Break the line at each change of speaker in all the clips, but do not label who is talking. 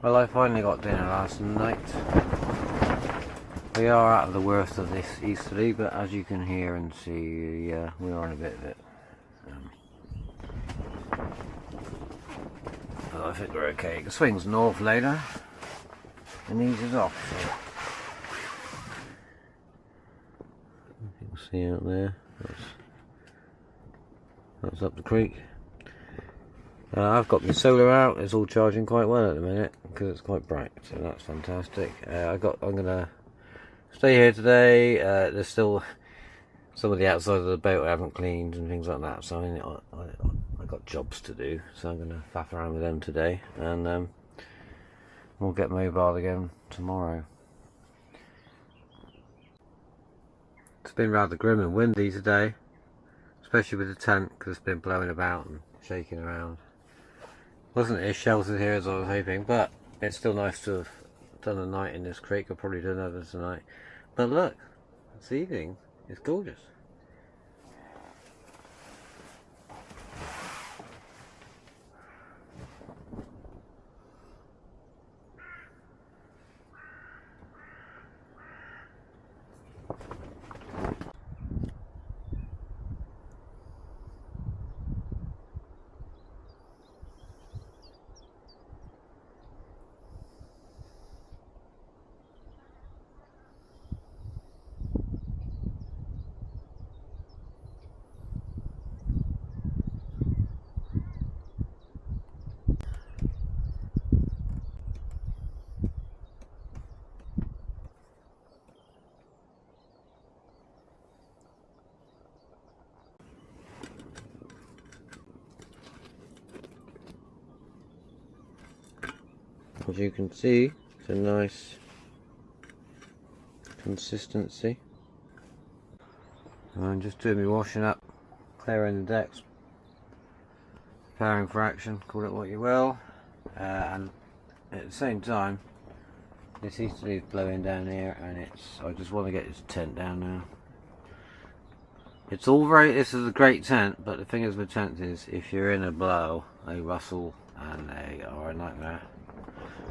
Well, I finally got dinner last night. We are out of the worst of this easterly, but as you can hear and see, we are in a bit of it. But I think we're okay. It swings north later and eases off. So. You can see out there. That's up the creek. I've got my solar out. It's all charging quite well at the minute because it's quite bright, so that's fantastic. I'm gonna stay here today. There's still some of the outside of the boat I haven't cleaned and things like that, so I got jobs to do. So I'm gonna faff around with them today, and we'll get mobile again tomorrow. It's been rather grim and windy today, especially with the tent because it's been blowing about and shaking around. Wasn't as sheltered here as I was hoping, but it's still nice to have done a night in this creek. I'll probably do another tonight. But look, this evening is gorgeous. As you can see, it's a nice consistency. I'm just doing my washing up, clearing the decks, preparing for action, call it what you will, and at the same time this easterly is blowing down here, and I just want to get this tent down now. This is a great tent, but the thing is with tents is if you're in a blow, a rustle and or a nightmare.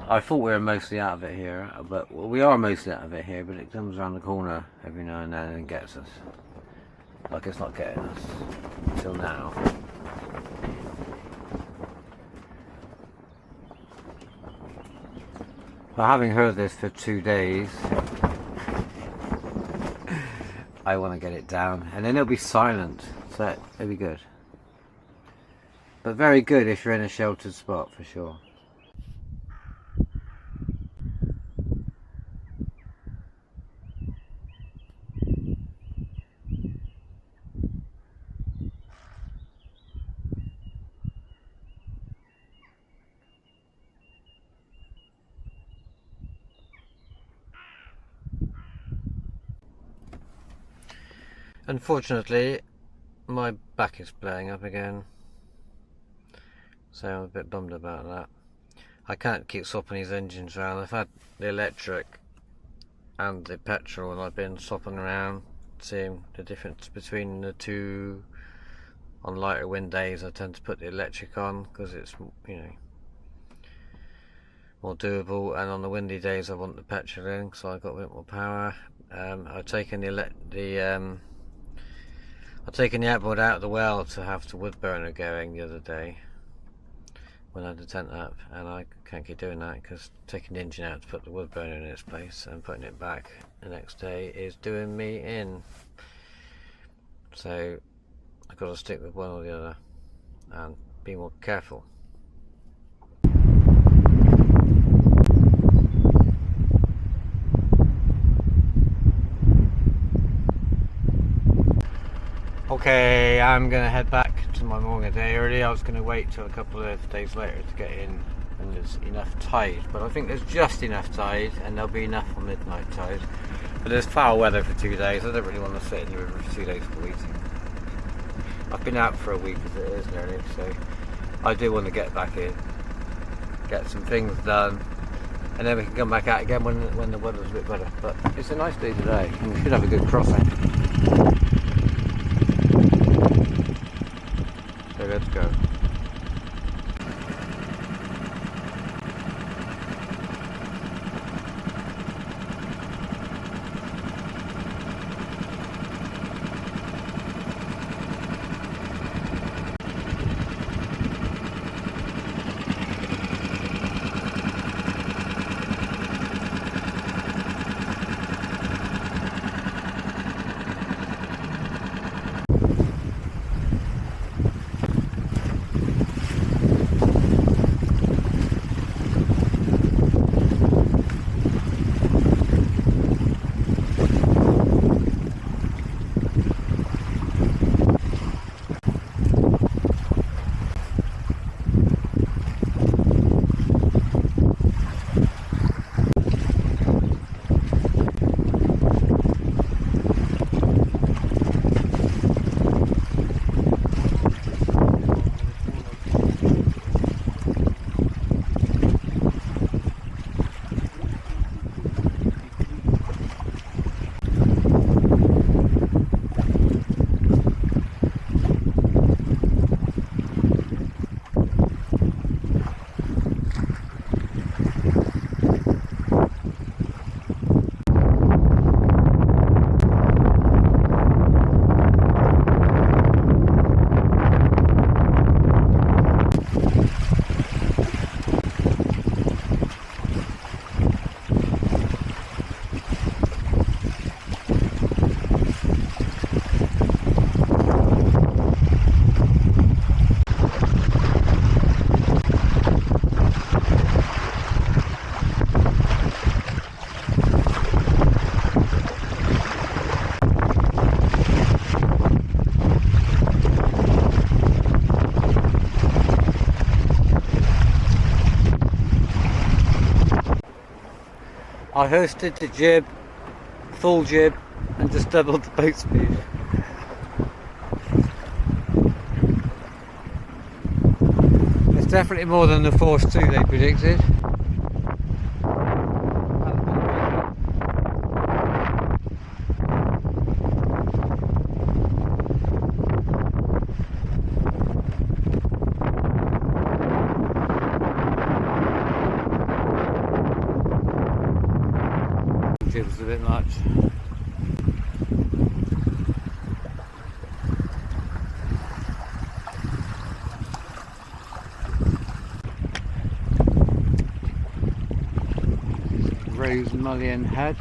I thought we were mostly out of it here, but we are mostly out of it here, but it comes around the corner every now and then and gets us. Like it's not getting us until now. Well, having heard this for 2 days, I want to get it down, and then it'll be silent, so it'll be good. But very good if you're in a sheltered spot, for sure. Unfortunately, my back is playing up again, so I'm a bit bummed about that. I can't keep swapping these engines around. I've had the electric and the petrol, and I've been swapping around, seeing the difference between the two. On lighter wind days I tend to put the electric on because it's, you know, more doable, and on the windy days I want the petrol in so I've got a bit more power. I've taken the outboard out of the well to have the wood burner going the other day when I had the tent up, and I can't keep doing that because taking the engine out to put the wood burner in its place and putting it back the next day is doing me in. So I've got to stick with one or the other and be more careful. Okay, I'm going to head back to my mooring a day early. I was going to wait till a couple of days later to get in when there's enough tide, but I think there's just enough tide, and there'll be enough for midnight tide. But there's foul weather for 2 days. I don't really want to sit in the river for 2 days for waiting. I've been out for a week as it is nearly, so I do want to get back in, get some things done, and then we can come back out again when the weather's a bit better. But it's a nice day today, and we should have a good crossing. So let's go. I hoisted the jib, full jib, and just doubled the boat speed. It's definitely more than the force 2 they predicted. It was a bit much. Rose Mullion Head.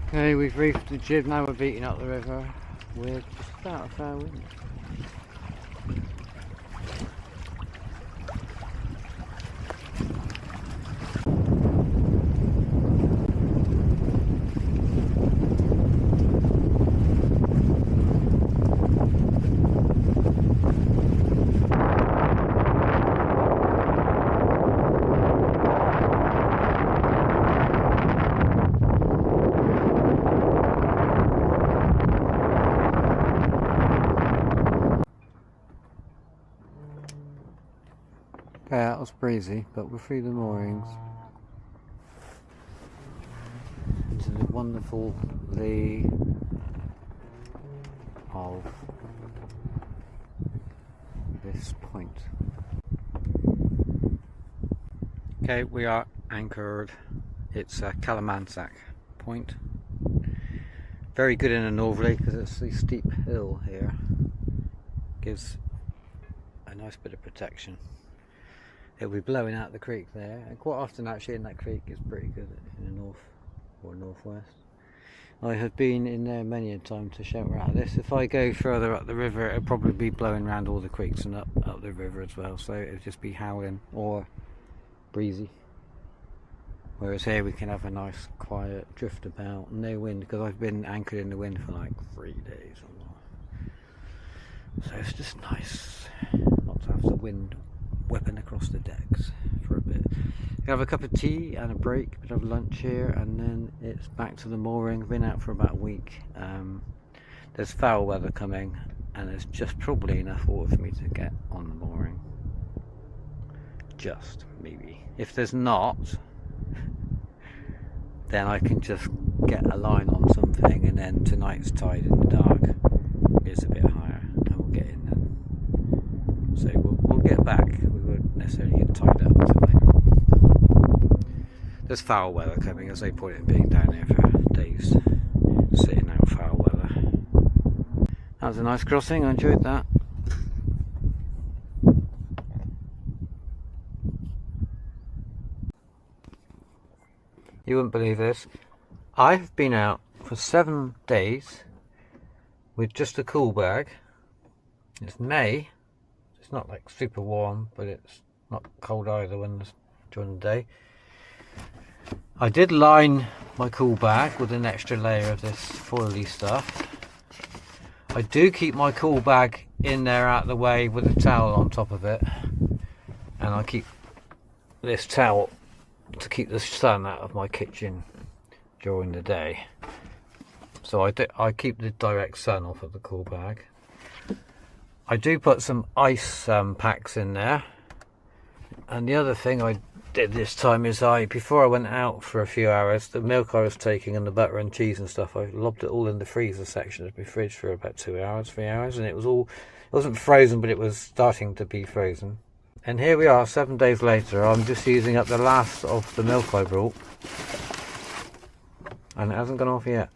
Okay, we've reefed the jib, now we're beating up the river with just out a fair wind. Yeah, it was breezy, but we're through the moorings into the wonderful lee of this point. Okay, we are anchored. It's Calamansac Point. Very good in a northerly because it's the steep hill here. Gives a nice bit of protection. It'll be blowing out the creek there, and quite often actually in that creek is pretty good in the north or northwest. I have been in there many a time to shelter out of this. If I go further up the river, it'll probably be blowing around all the creeks and up the river as well, so it'll just be howling or breezy. Whereas here we can have a nice quiet drift about, no wind, because I've been anchored in the wind for like 3 days or more. So it's just nice not to have the wind whipping across the decks for a bit. We have a cup of tea and a break, bit of lunch here, and then it's back to the mooring. Been out for about a week. There's foul weather coming, and there's just probably enough water for me to get on the mooring. Just maybe. If there's not, then I can just get a line on something, and then tonight's tide in the dark is a bit higher, and we'll get in then. So we'll get back. We won't necessarily get tied up until later on. There's foul weather coming, as they point at being down here for days, sitting out foul weather. That was a nice crossing, I enjoyed that. You wouldn't believe this. I've been out for 7 days with just a cool bag. It's May. It's not like super warm, but it's not cold either during the day. I did line my cool bag with an extra layer of this foily stuff. I do keep my cool bag in there out of the way with a towel on top of it, and I keep this towel to keep the sun out of my kitchen during the day. So I keep the direct sun off of the cool bag. I do put some ice packs in there, and the other thing I did this time is before I went out for a few hours, the milk I was taking and the butter and cheese and stuff, I lobbed it all in the freezer section of my fridge for about 3 hours, and it wasn't frozen, but it was starting to be frozen. And here we are 7 days later. I'm just using up the last of the milk I brought, and it hasn't gone off yet.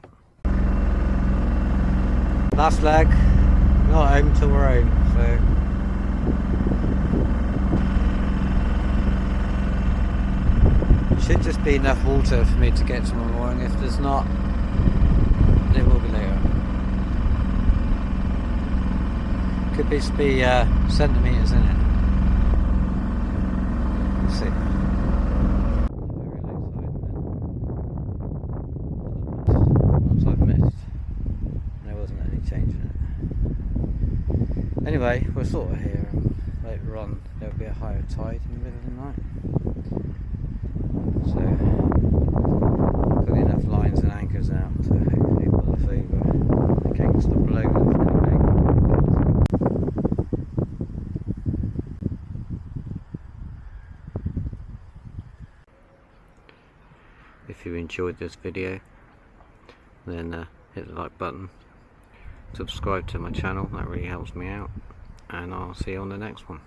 Last leg, not home till we're home, so should just be enough water for me to get to my mooring. If there's not, it will be later. Could be centimetres in it. Let's see. Once I've missed, there wasn't any change in it. Anyway, we're sort of here. Later on, there'll be a higher tide in the middle of the night. if you enjoyed this video, then hit the like button, subscribe to my channel, that really helps me out, and I'll see you on the next one.